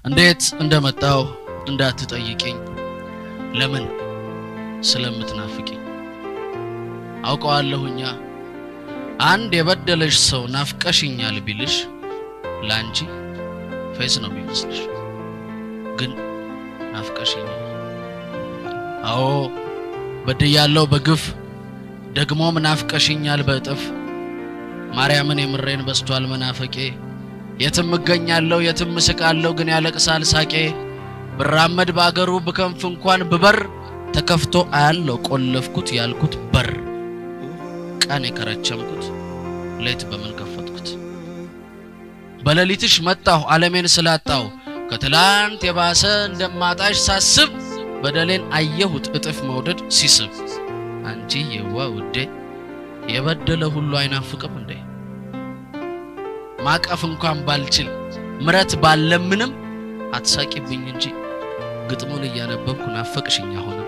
እንዴት እንደመጣው እንዳትጠይቂኝ ለምን ስለምትናፍቂኝ አውቀዋለሁኛ አንድ የበደለሽ ሰው ናፍቀሽኛል ቢልሽ ላንቺ ፌስ ነው የሚመስልሽ ግን ናፍቀሽኛል አዎ በድያለው በግፍ ደግሞ ናፍቀሽኛል በእጥፍ ማርያምን የምሬን በስቷል መናፈቄ የትም እገኛለሁ የትም ስቃለሁ ግን ያለቅሳል ሳቄ ብራመድ ባገሩ በከንፍ እንኳን ብበር ተከፍቶ አያለው ቆለፍኩት ያልኩት በር ቀን የከረቸምኩት ሌት በምን ከፈትኩት በለሊትሽ መጣሁ ዓለሜን ስላጣው ከትላንት የባሰ እንደማጣሽ ሳስብ በደሌን አየሁት እጥፍ መውደድ ሲስብ አንቺ የዋ ውዴ የበደለ ሁሉ አይናፍቅም እንዴ ማቀፍ እንኳን ባልችል ምረት ባለምንም አትሳቂብኝ እንጂ ግጥሙን እያነበብኩ ናፈቅሽኝ አሁን